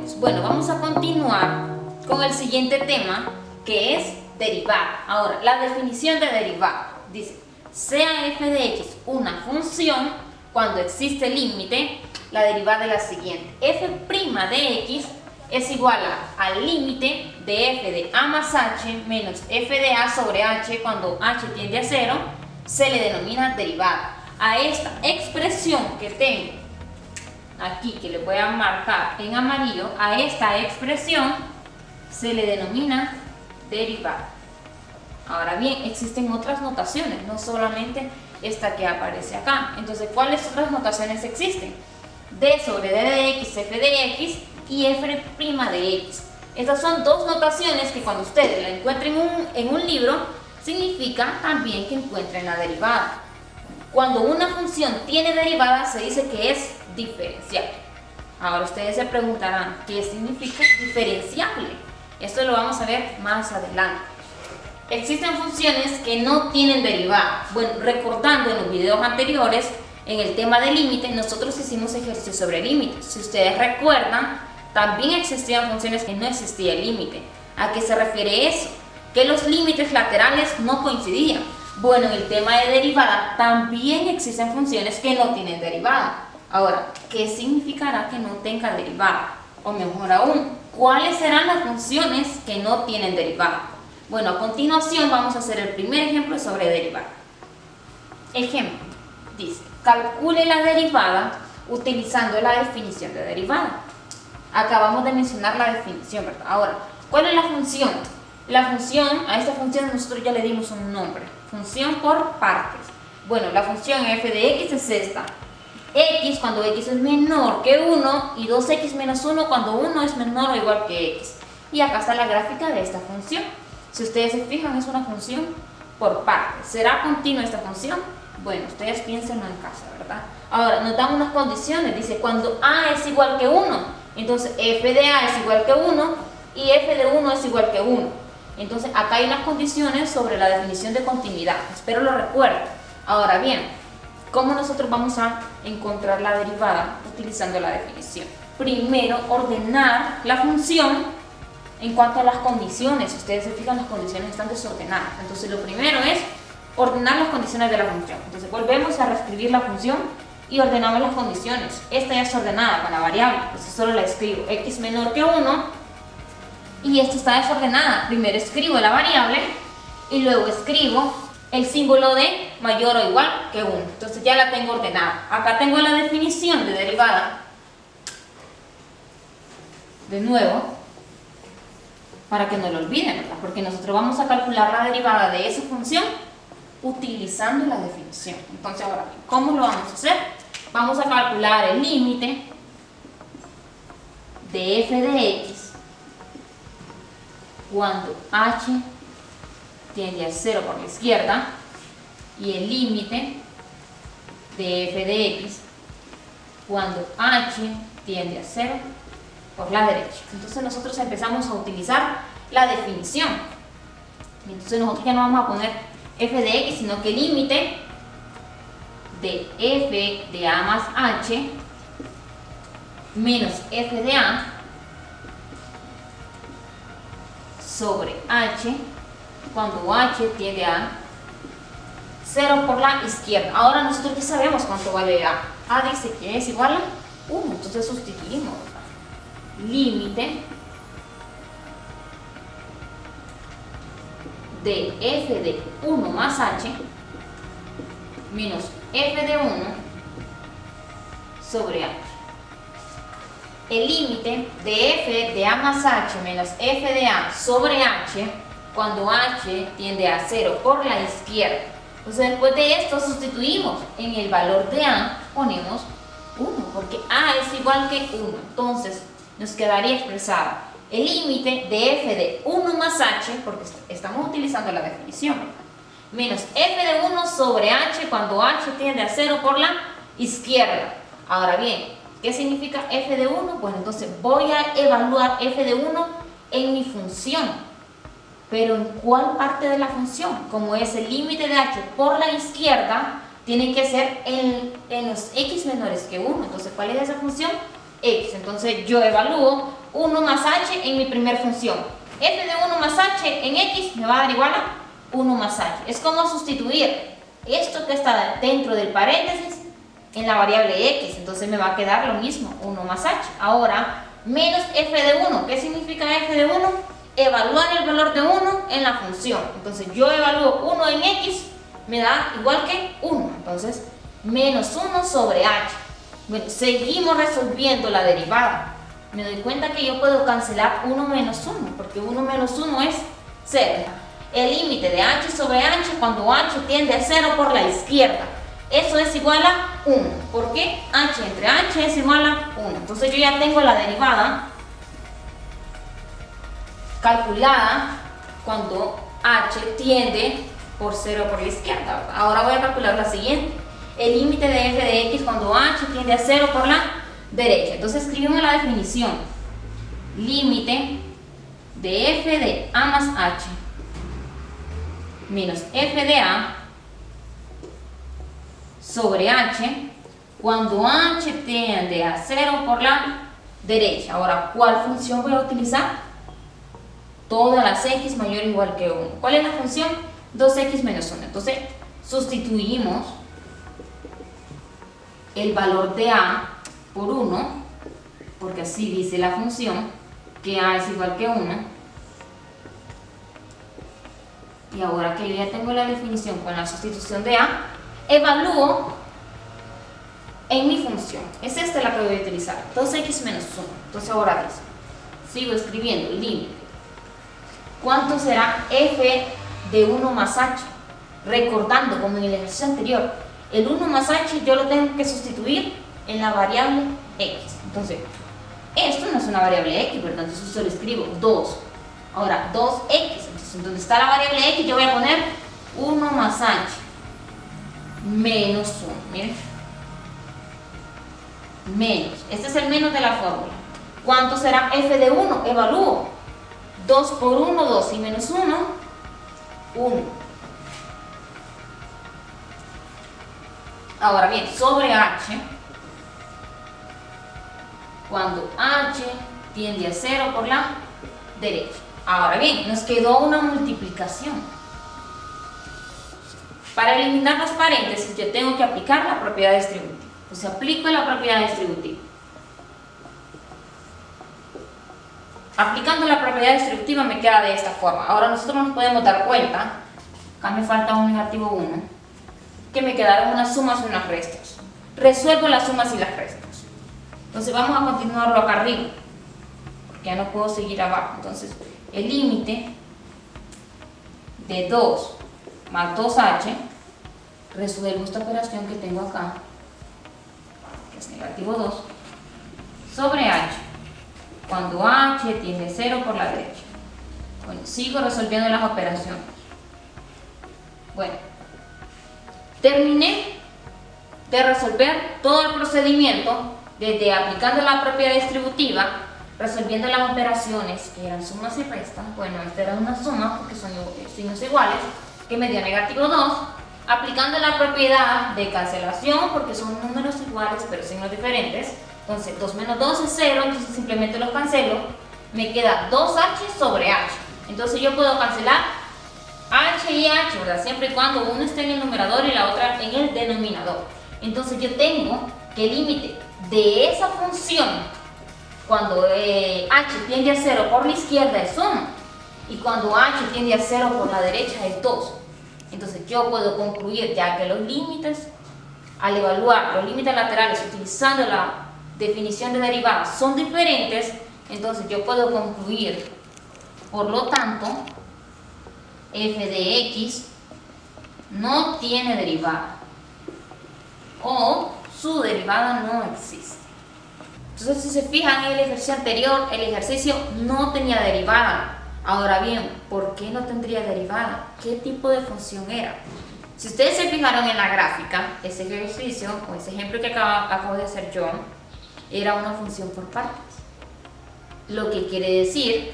pues bueno, vamos a continuar con el siguiente tema, que es derivada. Ahora, la definición de derivada dice: sea f de x una función cuando existe límite, la derivada es la siguiente: f' de x es igual al límite de f de a más h menos f de a sobre h cuando h tiende a 0, se le denomina derivada. A esta expresión que tengo aquí, que le voy a marcar en amarillo, a esta expresión se le denomina derivada. Ahora bien, existen otras notaciones, no solamente esta que aparece acá. Entonces, ¿cuáles otras notaciones existen? D sobre D de x, f de x y f' de x. Estas son dos notaciones que cuando ustedes la encuentren en un libro, significa también que encuentren la derivada. Cuando una función tiene derivada, se dice que es diferenciable. Ahora ustedes se preguntarán, ¿qué significa diferenciable? Esto lo vamos a ver más adelante. Existen funciones que no tienen derivada. Bueno, recordando en los videos anteriores, en el tema de límite, nosotros hicimos ejercicio sobre límites. Si ustedes recuerdan, también existían funciones que no existía el límite. ¿A qué se refiere eso? Que los límites laterales no coincidían. Bueno, en el tema de derivada también existen funciones que no tienen derivada. Ahora, ¿qué significará que no tenga derivada? O mejor aún, ¿cuáles serán las funciones que no tienen derivada? Bueno, a continuación vamos a hacer el primer ejemplo sobre derivada. Ejemplo, dice: calcule la derivada utilizando la definición de derivada. Acabamos de mencionar la definición, ¿verdad? Ahora, ¿cuál es la función? La función, a esta función nosotros ya le dimos un nombre: función por partes. Bueno, la función f de x es esta: x cuando x es menor que 1 y 2x menos 1 cuando 1 es menor o igual que x. Y acá está la gráfica de esta función. Si ustedes se fijan, es una función por partes. ¿Será continua esta función? Bueno, ustedes piénsenlo en casa, ¿verdad? Ahora, nos dan unas condiciones. Dice, cuando a es igual que 1, entonces f de a es igual que 1 y f de 1 es igual que 1. Entonces, acá hay unas condiciones sobre la definición de continuidad. Espero lo recuerden. Ahora bien, ¿cómo nosotros vamos a encontrar la derivada utilizando la definición? Primero, ordenar la función en cuanto a las condiciones. Si ustedes se fijan, las condiciones están desordenadas. Entonces, lo primero es ordenar las condiciones de la función. Entonces, volvemos a reescribir la función y ordenamos las condiciones. Esta ya está ordenada con la variable, entonces solo la escribo: x menor que 1, y esta está desordenada. Primero escribo la variable y luego escribo el símbolo de mayor o igual que 1. Entonces ya la tengo ordenada. Acá tengo la definición de derivada. De nuevo, para que no lo olviden, ¿verdad? Porque nosotros vamos a calcular la derivada de esa función utilizando la definición. Entonces, ahora, ¿cómo lo vamos a hacer? Vamos a calcular el límite de f de x cuando h tiende a 0 por la izquierda y el límite de f de x cuando h tiende a 0 por la derecha. Entonces nosotros empezamos a utilizar la definición. Entonces nosotros ya no vamos a poner f de x, sino que el límite de f de a más h menos f de a sobre h cuando h tiende a 0 por la izquierda. Ahora nosotros ya sabemos cuánto vale a. A dice que es igual a 1, entonces sustituimos, ¿verdad? Límite de f de 1 más h menos f de 1 sobre h. El límite de f de a más h menos f de a sobre h cuando h tiende a 0 por la izquierda. Entonces, después de esto sustituimos. En el valor de a ponemos 1, porque a es igual que 1. Entonces nos quedaría expresado el límite de f de 1 más h, porque estamos utilizando la definición, menos f de 1 sobre h cuando h tiende a 0 por la izquierda. Ahora bien, ¿qué significa f de 1? Bueno, entonces voy a evaluar f de 1 en mi función. Pero ¿en cuál parte de la función? Como es el límite de h por la izquierda, tiene que ser en los x menores que 1. Entonces, ¿cuál es esa función? x. Entonces yo evalúo 1 más h en mi primer función. F de 1 más h en x me va a dar igual a 1 más h. Es como sustituir esto que está dentro del paréntesis en la variable x. Entonces me va a quedar lo mismo, 1 más h. Ahora, menos f de 1. ¿Qué significa f de 1? Evaluar el valor de 1 en la función. Entonces yo evalúo 1 en x, me da igual que 1. Entonces, menos 1 sobre h. Bueno, seguimos resolviendo la derivada. Me doy cuenta que yo puedo cancelar 1 menos 1, porque 1 menos 1 es 0. El límite de h sobre h cuando h tiende a 0 por la izquierda. Eso es igual a 1. ¿Por qué? H entre h es igual a 1. Entonces yo ya tengo la derivada calculada cuando h tiende por 0 por la izquierda. Ahora voy a calcular la siguiente. El límite de f de x cuando h tiende a 0 por la derecha. Entonces escribimos la definición. Límite de f de a más h menos f de a sobre h cuando h tiende a 0 por la derecha. Ahora, ¿cuál función voy a utilizar? Todas las x mayor o igual que 1. ¿Cuál es la función? 2x menos 1. Entonces, sustituimos el valor de a por 1, porque así dice la función, que a es igual que 1. Y ahora que yo ya tengo la definición con la sustitución de a, evalúo en mi función. Es esta la que voy a utilizar, 2x menos 1. Entonces ahora dice, sigo escribiendo límite. ¿Cuánto será f de 1 más h? Recordando, como en el ejercicio anterior, el 1 más h yo lo tengo que sustituir en la variable x. Entonces, esto no es una variable x, ¿verdad? Entonces solo escribo 2. Ahora, 2x. Entonces, donde está la variable x, yo voy a poner 1 más h menos 1. Miren. Menos. Este es el menos de la fórmula. ¿Cuánto será f de 1? Evalúo. 2 por 1, 2 y menos 1, 1. Ahora bien, sobre h, cuando h tiende a 0 por la derecha. Ahora bien, nos quedó una multiplicación. Para eliminar los paréntesis, yo tengo que aplicar la propiedad distributiva. Entonces aplico la propiedad distributiva. Aplicando la propiedad distributiva me queda de esta forma. Ahora nosotros nos podemos dar cuenta, acá me falta un negativo 1, que me quedaron unas sumas y unas restas. Resuelvo las sumas y las restas. Entonces vamos a continuarlo acá arriba, porque ya no puedo seguir abajo. Entonces el límite de 2 más 2h, resuelvo esta operación que tengo acá, que es negativo 2, sobre h. Cuando h tiende 0 por la derecha. Bueno, sigo resolviendo las operaciones. Bueno, terminé de resolver todo el procedimiento desde aplicando la propiedad distributiva, resolviendo las operaciones que eran sumas y restas. Bueno, esta era una suma porque son signos iguales, que me dio negativo 2. Aplicando la propiedad de cancelación porque son números iguales pero signos diferentes. Entonces 2 menos 2 es 0, entonces simplemente los cancelo. Me queda 2h sobre h. Entonces yo puedo cancelar h y h, ¿verdad? Siempre y cuando uno esté en el numerador y la otra en el denominador. Entonces yo tengo que el límite de esa función, cuando h tiende a 0 por la izquierda es 1, y cuando h tiende a 0 por la derecha es 2. Entonces yo puedo concluir, ya que los límites, al evaluar los límites laterales utilizando la definición de derivadas son diferentes, entonces yo puedo concluir, por lo tanto, f de x no tiene derivada o su derivada no existe. Entonces, si se fijan en el ejercicio anterior, el ejercicio no tenía derivada. Ahora bien, ¿por qué no tendría derivada? ¿Qué tipo de función era? Si ustedes se fijaron en la gráfica, ese ejercicio o ese ejemplo que acabo de hacer yo era una función por partes, lo que quiere decir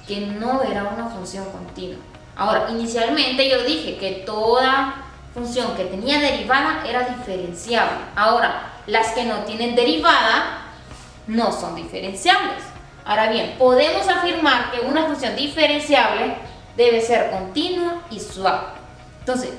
que no era una función continua. Ahora, inicialmente yo dije que toda función que tenía derivada era diferenciable. Ahora, las que no tienen derivada no son diferenciables. Ahora bien, podemos afirmar que una función diferenciable debe ser continua y suave. Entonces,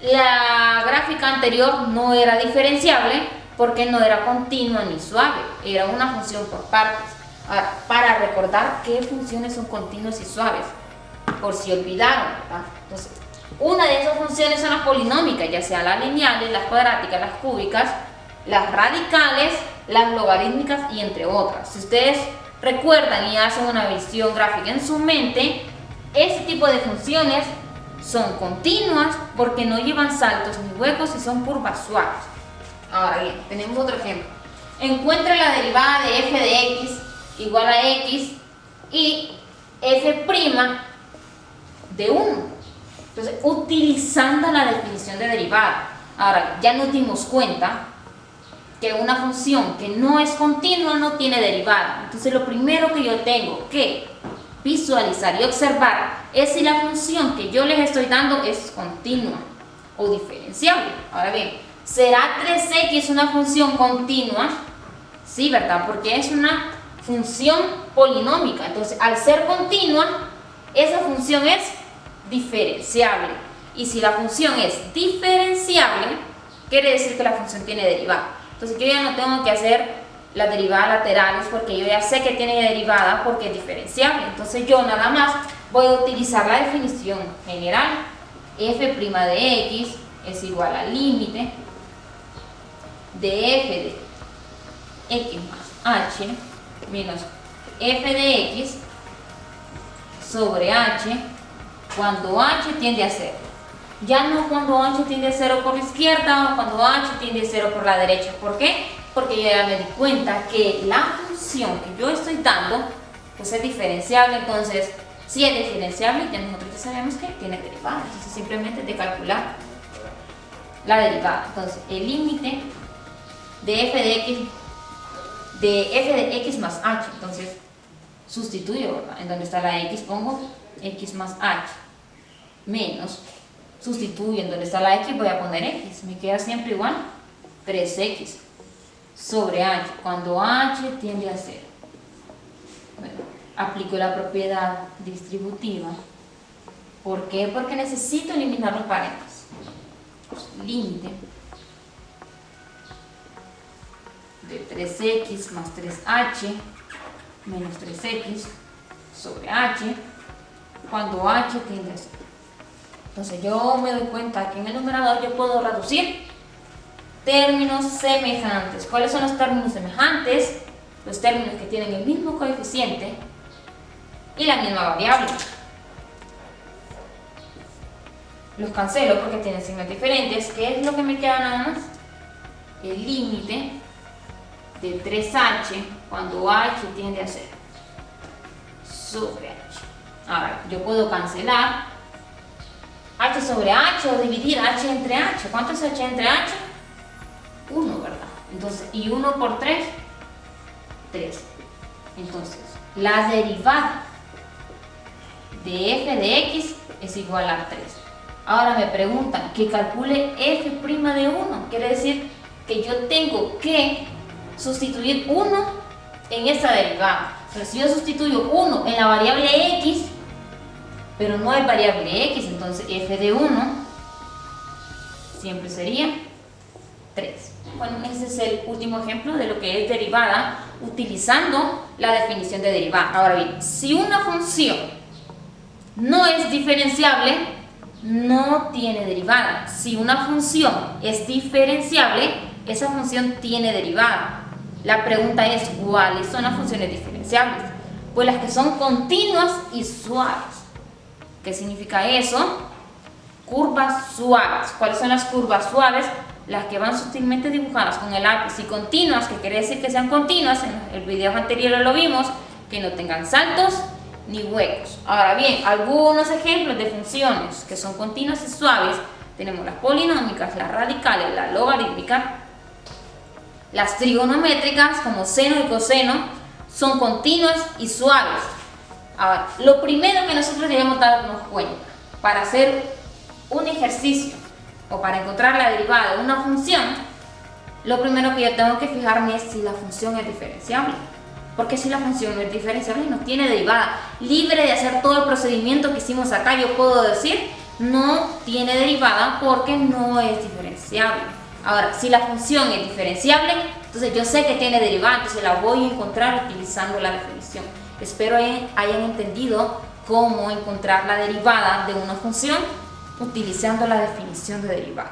la gráfica anterior no era diferenciable porque no era continua ni suave, era una función por partes. Ahora, para recordar qué funciones son continuas y suaves, por si olvidaron, ¿verdad? Entonces, una de esas funciones son las polinómicas, ya sea las lineales, las cuadráticas, las cúbicas, las radicales, las logarítmicas y entre otras. Si ustedes recuerdan y hacen una visión gráfica en su mente, ese tipo de funciones son continuas porque no llevan saltos ni huecos y son curvas suaves. Ahora bien, tenemos otro ejemplo. Encuentra la derivada de f de x igual a x y f' de 1. Entonces, utilizando la definición de derivada. Ahora, ya nos dimos cuenta que una función que no es continua no tiene derivada. Entonces, lo primero que yo tengo que visualizar y observar es si la función que yo les estoy dando es continua o diferenciable. Ahora bien, ¿será 3x una función continua? Sí, ¿verdad? Porque es una función polinómica. Entonces, al ser continua, esa función es diferenciable. Y si la función es diferenciable, quiere decir que la función tiene derivada. Entonces, yo ya no tengo que hacer las derivadas laterales porque yo ya sé que tiene derivada porque es diferenciable. Entonces, yo nada más voy a utilizar la definición general. F' de x es igual al límite de f de x más h menos f de x sobre h cuando h tiende a 0. Ya no cuando h tiende a 0 por la izquierda o cuando h tiende a 0 por la derecha. ¿Por qué? Porque yo ya me di cuenta que la función que yo estoy dando pues es diferenciable. Entonces, si es diferenciable, ya nosotros ya sabemos que tiene derivada. Entonces, simplemente de calcular la derivada. Entonces, el límite de f de x más h. Entonces, sustituyo, ¿verdad? En donde está la x pongo x más h menos, sustituyo en donde está la x, voy a poner x, me queda siempre igual 3x sobre h cuando h tiende a 0. Bueno, aplico la propiedad distributiva. ¿Por qué? Porque necesito eliminar los paréntesis. Pues, límite de 3x más 3h menos 3x sobre h cuando h tiende a 0. Entonces yo me doy cuenta que en el numerador yo puedo reducir términos semejantes. ¿Cuáles son los términos semejantes? Los términos que tienen el mismo coeficiente y la misma variable. Los cancelo porque tienen signos diferentes. ¿Qué es lo que me queda nada más? El límite de 3h cuando h tiende a 0 sobre h. Ahora, yo puedo cancelar h sobre h o dividir h entre h. ¿Cuánto es h entre h? 1, ¿verdad? Entonces, y 1 por 3, 3. Entonces, la derivada de f de x es igual a 3. Ahora me preguntan que calcule f' de 1. Quiere decir que yo tengo que sustituir 1 en esta derivada. Entonces, si yo sustituyo 1 en la variable x, pero no hay variable x, entonces f de 1 siempre sería 3. Bueno, ese es el último ejemplo de lo que es derivada utilizando la definición de derivada. Ahora bien, si una función no es diferenciable, no tiene derivada. Si una función es diferenciable, esa función tiene derivada. La pregunta es, ¿cuáles son las funciones diferenciables? Pues las que son continuas y suaves. ¿Qué significa eso? Curvas suaves. ¿Cuáles son las curvas suaves? Las que van sutilmente dibujadas con el lápiz, y continuas, que quiere decir que sean continuas. En el video anterior lo vimos, que no tengan saltos ni huecos. Ahora bien, algunos ejemplos de funciones que son continuas y suaves, tenemos las polinómicas, las radicales, la logarítmica, las trigonométricas como seno y coseno, son continuas y suaves. Ahora, lo primero que nosotros debemos darnos cuenta para hacer un ejercicio o para encontrar la derivada de una función lo primero que yo tengo que fijarme es si la función es diferenciable. Porque si la función es diferenciable no tiene derivada. Libre de hacer todo el procedimiento que hicimos acá, yo puedo decir no tiene derivada porque no es diferenciable. Ahora, si la función es diferenciable, entonces yo sé que tiene derivada, entonces la voy a encontrar utilizando la definición. Espero hayan entendido cómo encontrar la derivada de una función utilizando la definición de derivada.